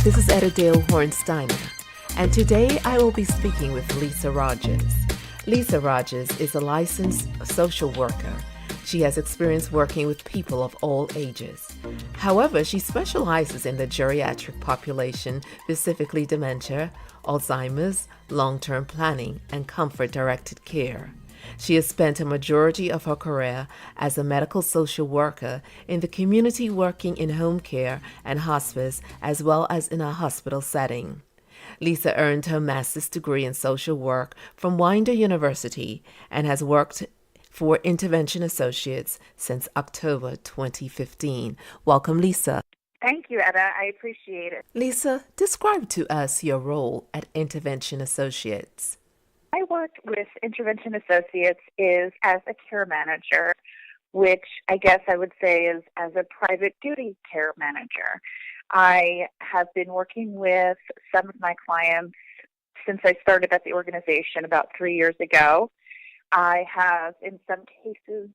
This is Edadale Hornsteiner, and today I will be speaking with Lisa Rogers. Lisa Rogers is a licensed social worker. She has experience working with people of all ages. However, she specializes in the geriatric population, specifically dementia, Alzheimer's, long-term planning, and comfort-directed care. She has spent a majority of her career as a medical social worker in the community, working in home care and hospice, as well as in a hospital setting. Lisa earned her master's degree in social work from Winder University and has worked for Intervention Associates since October 2015. Welcome, Lisa. Thank you, Etta. I appreciate it. Lisa, describe to us your role at Intervention Associates. I work with Intervention Associates is as a care manager, which I guess I would say is as a private duty care manager. I have been working with some of my clients since I started at the organization about 3 years ago. I have, in some cases,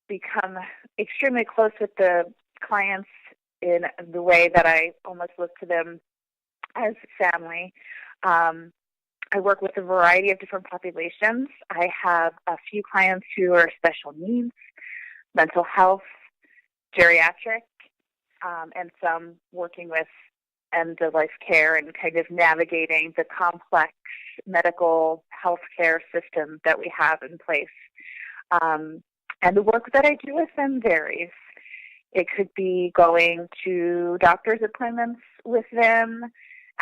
become extremely close with the clients in the way that I almost look to them as family. I work with a variety of different populations. I have a few clients who are special needs, mental health, geriatric, and some working with end-of-life care and kind of navigating the complex medical healthcare system that we have in place. And the work that I do with them varies. It could be going to doctor's appointments with them,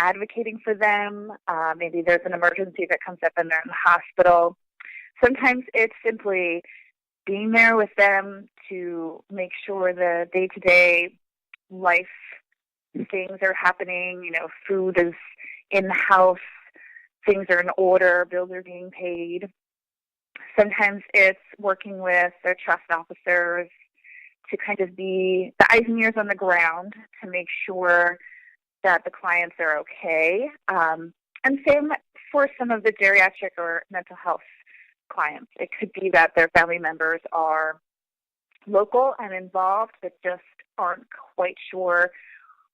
advocating for them. Maybe there's an emergency that comes up and they're in the hospital. Sometimes it's simply being there with them to make sure the day-to-day life things are happening. You know, food is in the house, things are in order, bills are being paid. Sometimes it's working with their trust officers to kind of be the eyes and ears on the ground to make sure that the clients are okay. And same for some of the geriatric or mental health clients. It could be that their family members are local and involved but just aren't quite sure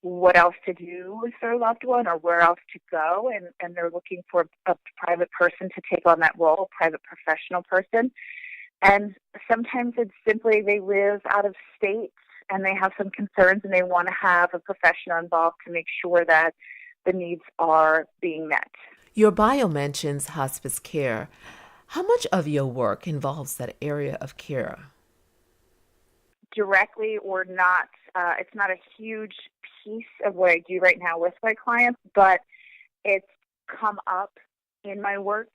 what else to do with their loved one or where else to go, and they're looking for a private person to take on that role, a private professional person. And sometimes it's simply they live out of state and they have some concerns and they want to have a professional involved to make sure that the needs are being met. Your bio mentions hospice care. How much of your work involves that area of care? Directly or not, it's not a huge piece of what I do right now with my clients, but it's come up in my work,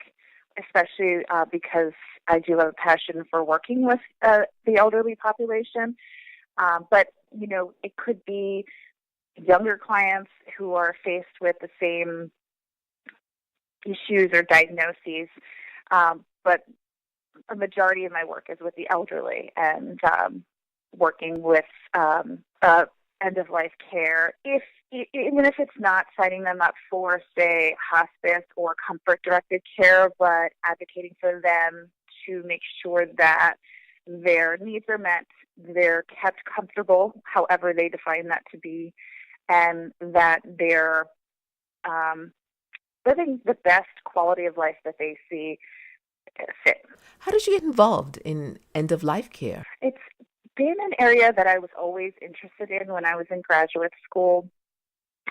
especially because I do have a passion for working with the elderly population. But, you know, it could be younger clients who are faced with the same issues or diagnoses. But a majority of my work is with the elderly and working with end-of-life care. Even if it's not signing them up for, say, hospice or comfort-directed care, but advocating for them to make sure that their needs are met, they're kept comfortable, however they define that to be, and that they're living the best quality of life that they see fit. How did you get involved in end-of-life care? It's been an area that I was always interested in when I was in graduate school.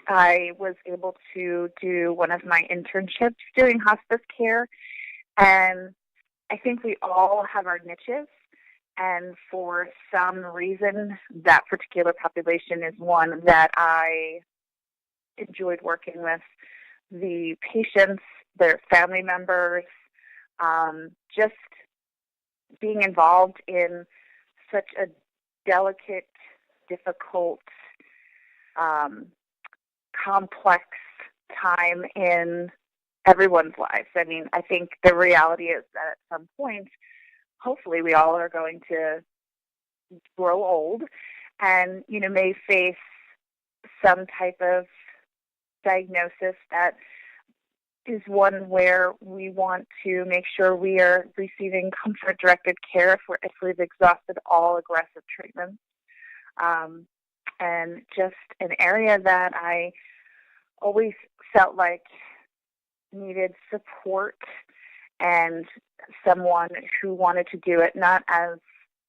I was able to do one of my internships doing hospice care, and I think we all have our niches, and for some reason that particular population is one that I enjoyed working with. The patients, their family members, just being involved in such a delicate, difficult, complex time in everyone's lives. I mean, I think the reality is that at some point, hopefully we all are going to grow old and, you know, may face some type of diagnosis that is one where we want to make sure we are receiving comfort-directed care if we've exhausted all aggressive treatments. And just an area that I always felt like needed support and someone who wanted to do it not as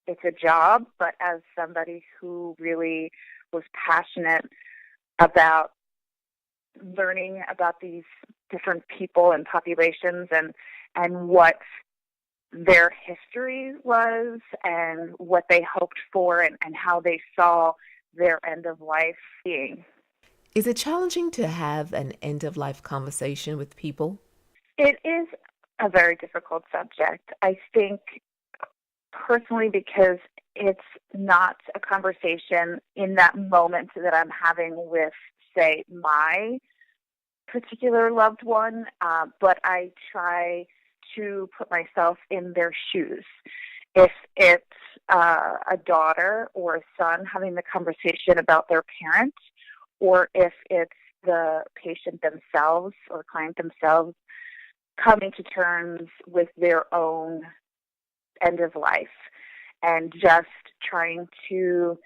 it's a job, but as somebody who really was passionate about learning about these different people and populations and what their history was and what they hoped for and how they saw their end of life being. Is it challenging to have an end of life conversation with people? It is a very difficult subject. I think personally because it's not a conversation in that moment that I'm having with, say, my particular loved one, but I try to put myself in their shoes. If it's a daughter or a son having the conversation about their parent, or if it's the patient themselves or client themselves coming to terms with their own end of life and just trying to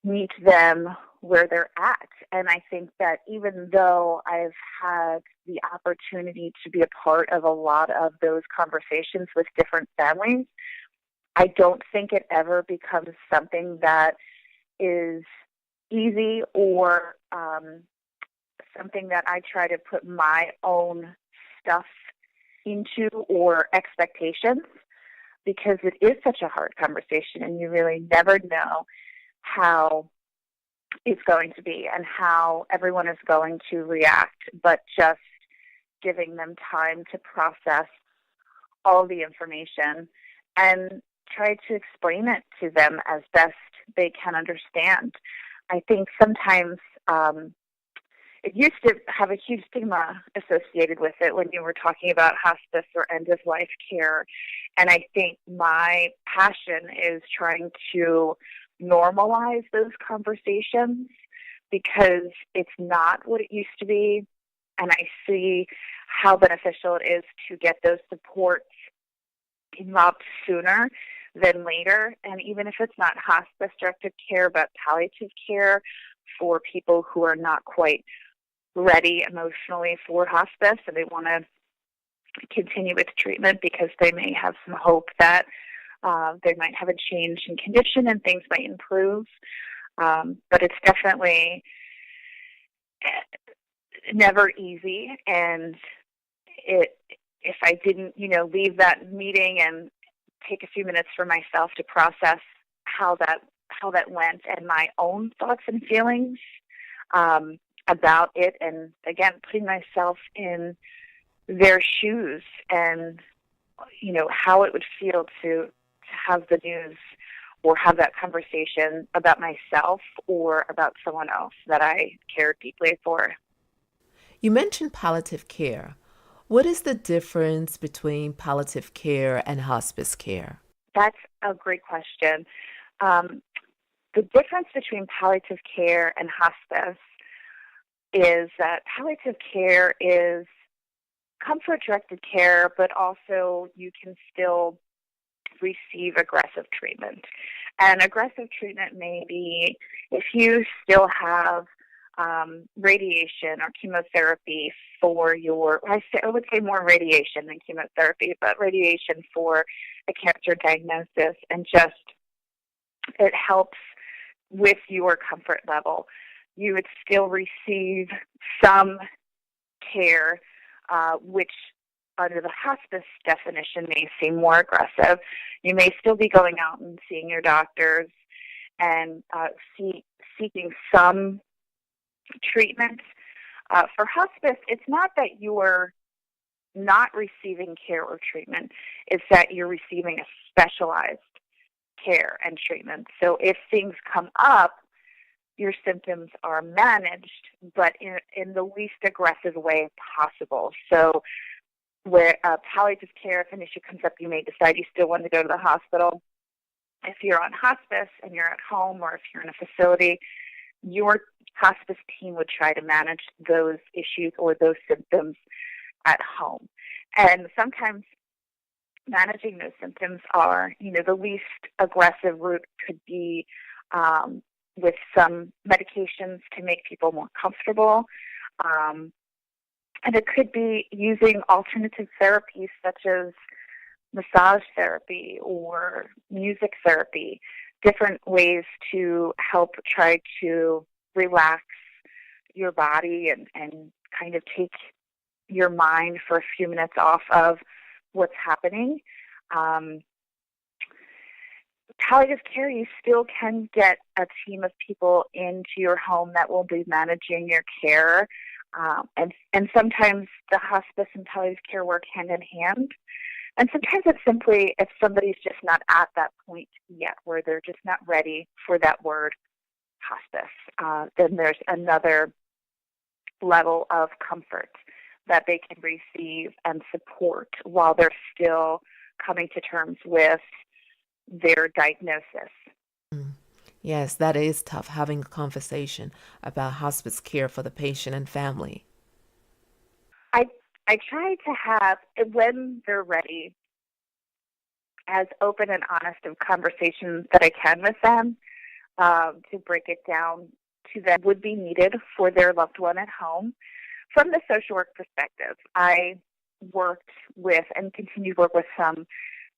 meet them where they're at. And I think that even though I've had the opportunity to be a part of a lot of those conversations with different families, I don't think it ever becomes something that is easy or something that I try to put my own stuff into or expectations, because it is such a hard conversation and you really never know how it's going to be and how everyone is going to react, but just giving them time to process all the information and try to explain it to them as best they can understand. I think sometimes it used to have a huge stigma associated with it when you were talking about hospice or end-of-life care. And I think my passion is trying to normalize those conversations because it's not what it used to be. And I see how beneficial it is to get those supports involved sooner than later. And even if it's not hospice-directed care, but palliative care for people who are not quite ready emotionally for hospice and they want to continue with treatment because they may have some hope that they might have a change in condition and things might improve. But it's definitely never easy. And if I didn't, leave that meeting and take a few minutes for myself to process how that went and my own thoughts and feelings about it, and again, putting myself in their shoes and, how it would feel to have the news or have that conversation about myself or about someone else that I care deeply for. You mentioned palliative care. What is the difference between palliative care and hospice care? That's a great question. The difference between palliative care and hospice is that palliative care is comfort-directed care, but also you can still receive aggressive treatment. And aggressive treatment may be if you still have radiation or chemotherapy for I would say more radiation than chemotherapy, but radiation for a cancer diagnosis, and just it helps with your comfort level. You would still receive some care, which under the hospice definition may seem more aggressive. You may still be going out and seeing your doctors and seeking some treatment. For hospice, it's not that you're not receiving care or treatment, it's that you're receiving a specialized care and treatment. So if things come up, your symptoms are managed, but in the least aggressive way possible. So where palliative care, if an issue comes up, you may decide you still want to go to the hospital. If you're on hospice and you're at home, or if you're in a facility, your hospice team would try to manage those issues or those symptoms at home. And sometimes managing those symptoms are, the least aggressive route could be with some medications to make people more comfortable. And it could be using alternative therapies such as massage therapy or music therapy, different ways to help try to relax your body and kind of take your mind for a few minutes off of what's happening. Um, Palliative care, you still can get a team of people into your home that will be managing your care. And sometimes the hospice and palliative care work hand in hand. And sometimes it's simply if somebody's just not at that point yet where they're just not ready for that word hospice, then there's another level of comfort that they can receive and support while they're still coming to terms with their diagnosis. Mm. Yes, that is tough, having a conversation about hospice care for the patient and family. I I try to have, when they're ready, as open and honest of conversations that I can with them, to break it down to that would be needed for their loved one at home. From the social work perspective, I worked with and continue to work with some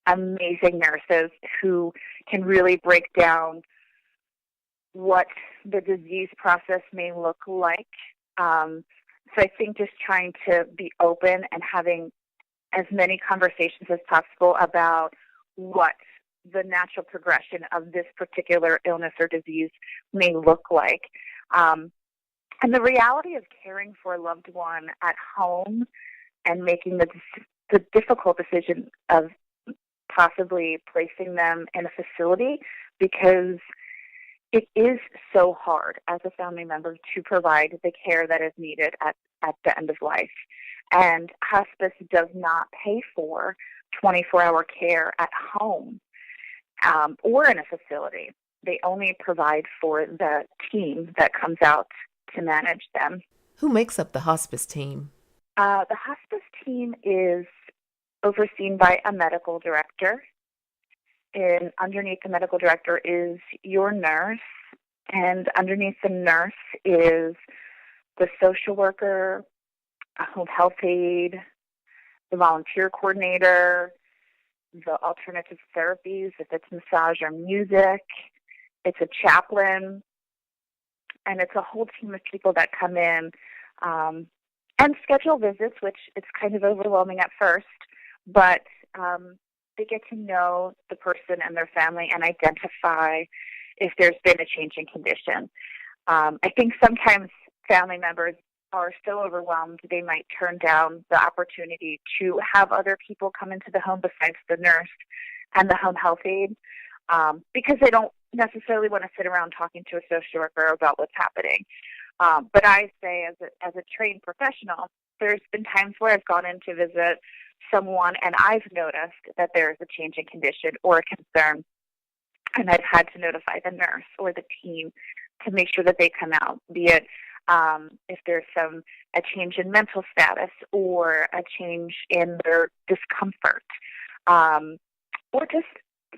amazing nurses who can really break down what the disease process may look like. So I think just trying to be open and having as many conversations as possible about what the natural progression of this particular illness or disease may look like. And the reality of caring for a loved one at home and making the difficult decision of possibly placing them in a facility, because it is so hard as a family member to provide the care that is needed at the end of life. And hospice does not pay for 24-hour care at home, or in a facility. They only provide for the team that comes out to manage them. Who makes up the hospice team? The hospice team is overseen by a medical director, and underneath the medical director is your nurse, and underneath the nurse is the social worker, a home health aide, the volunteer coordinator, the alternative therapies, if it's massage or music. It's a chaplain, and it's a whole team of people that come in and schedule visits, which it's kind of overwhelming at first, but they get to know the person and their family and identify if there's been a change in condition. I think sometimes family members are so overwhelmed they might turn down the opportunity to have other people come into the home besides the nurse and the home health aide, because they don't necessarily want to sit around talking to a social worker about what's happening. But I say, as a trained professional, there's been times where I've gone in to visit someone and I've noticed that there's a change in condition or a concern, and I've had to notify the nurse or the team to make sure that they come out, be it if there's a change in mental status or a change in their discomfort, or just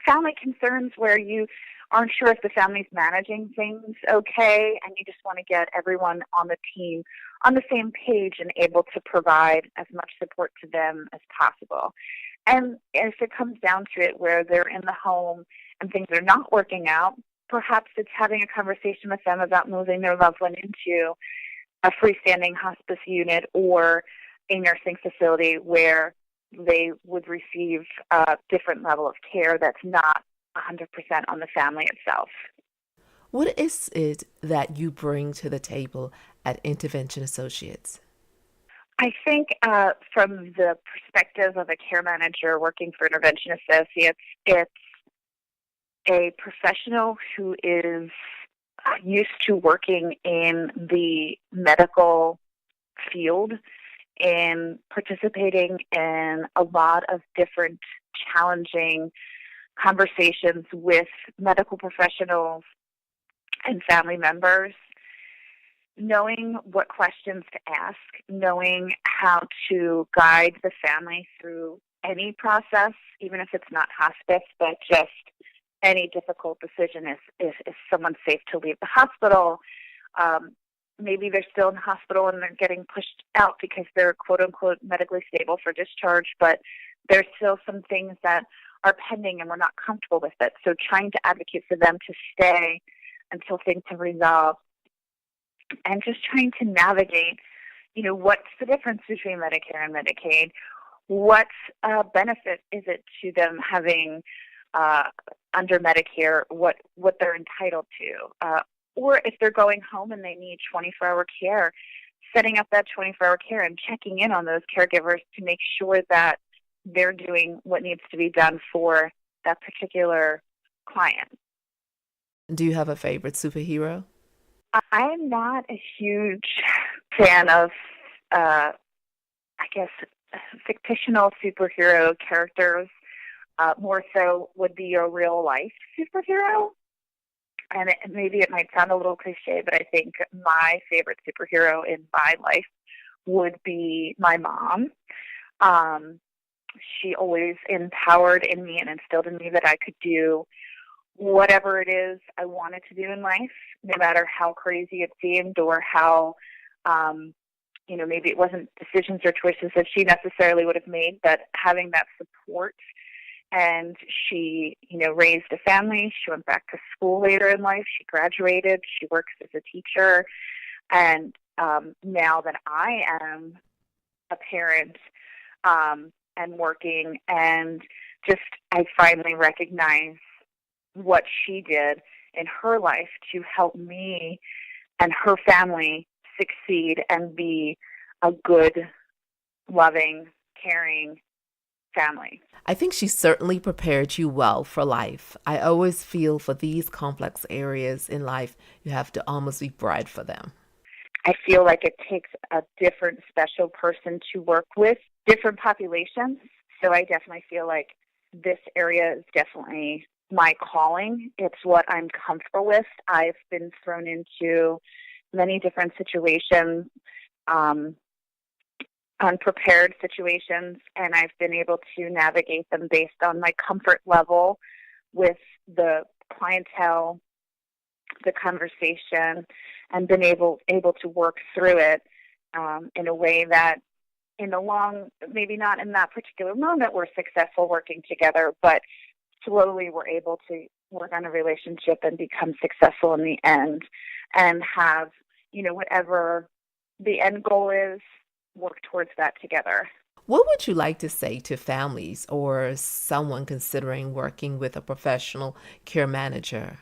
family concerns where you aren't sure if the family's managing things okay, and you just want to get everyone on the team on the same page and able to provide as much support to them as possible. And if it comes down to it where they're in the home and things are not working out, perhaps it's having a conversation with them about moving their loved one into a freestanding hospice unit or a nursing facility where they would receive a different level of care that's not 100% on the family itself. What is it that you bring to the table at Intervention Associates? I think from the perspective of a care manager working for Intervention Associates, it's a professional who is used to working in the medical field and participating in a lot of different challenging conversations with medical professionals and family members, knowing what questions to ask, knowing how to guide the family through any process, even if it's not hospice, but just any difficult decision. If someone's safe to leave the hospital, maybe they're still in the hospital and they're getting pushed out because they're quote unquote medically stable for discharge, but there's still some things that are pending and we're not comfortable with it. So trying to advocate for them to stay until things have resolved, and just trying to navigate, what's the difference between Medicare and Medicaid? What benefit is it to them having under Medicare what they're entitled to? Or if they're going home and they need 24-hour care, setting up that 24-hour care and checking in on those caregivers to make sure that they're doing what needs to be done for that particular client. Do you have a favorite superhero? I'm not a huge fan of, fictional superhero characters. More so would be a real-life superhero. And maybe it might sound a little cliche, but I think my favorite superhero in my life would be my mom. She always empowered in me and instilled in me that I could do whatever it is I wanted to do in life, no matter how crazy it seemed or how, maybe it wasn't decisions or choices that she necessarily would have made, but having that support. And she, raised a family. She went back to school later in life. She graduated. She works as a teacher. And now that I am a parent and working, and just I finally recognize what she did in her life to help me and her family succeed and be a good, loving, caring family. I think she certainly prepared you well for life. I always feel for these complex areas in life, you have to almost be bred for them. I feel like it takes a different special person to work with different populations. So I definitely feel like this area is definitely my calling. It's what I'm comfortable with. I've been thrown into many different situations, unprepared situations, and I've been able to navigate them based on my comfort level with the clientele, the conversation, and been able to work through it in a way that in the long, maybe not in that particular moment we're successful working together, but slowly we're able to work on a relationship and become successful in the end and have, whatever the end goal is, work towards that together. What would you like to say to families or someone considering working with a professional care manager?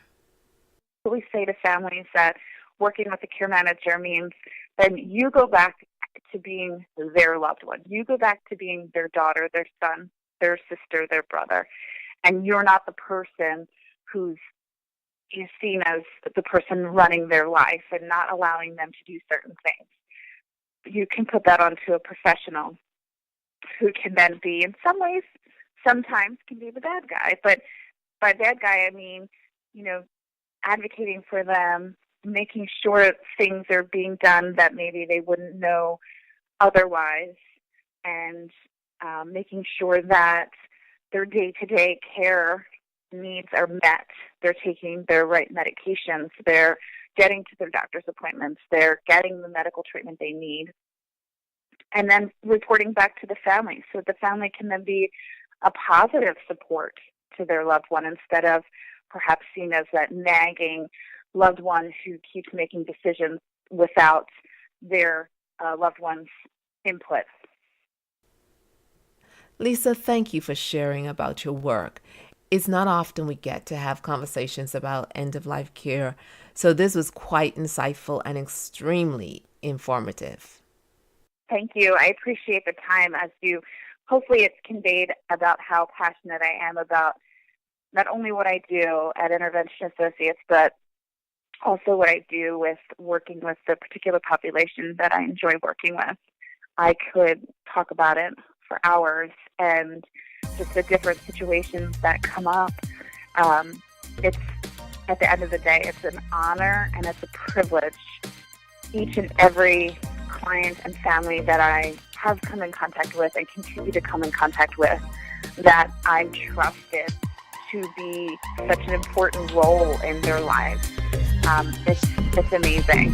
We say to families that working with a care manager means then you go back to being their loved one. You go back to being their daughter, their son, their sister, their brother. And you're not the person who's seen as the person running their life and not allowing them to do certain things. You can put that onto a professional who can then be, in some ways, sometimes can be the bad guy. But by bad guy, I mean, advocating for them, making sure things are being done that maybe they wouldn't know otherwise, and making sure that their day-to-day care needs are met. They're taking their right medications. They're getting to their doctor's appointments. They're getting the medical treatment they need. And then reporting back to the family so the family can then be a positive support to their loved one instead of perhaps seen as that nagging loved one who keeps making decisions without their loved one's input. Lisa, thank you for sharing about your work. It's not often we get to have conversations about end-of-life care, so this was quite insightful and extremely informative. Thank you. I appreciate the time hopefully it's conveyed about how passionate I am about not only what I do at Intervention Associates, but also what I do with working with the particular population that I enjoy working with. I could talk about it for hours and just the different situations that come up. It's at the end of the day, it's an honor and it's a privilege. Each and every client and family that I have come in contact with and continue to come in contact with, that I'm trusted to be such an important role in their lives. It's amazing.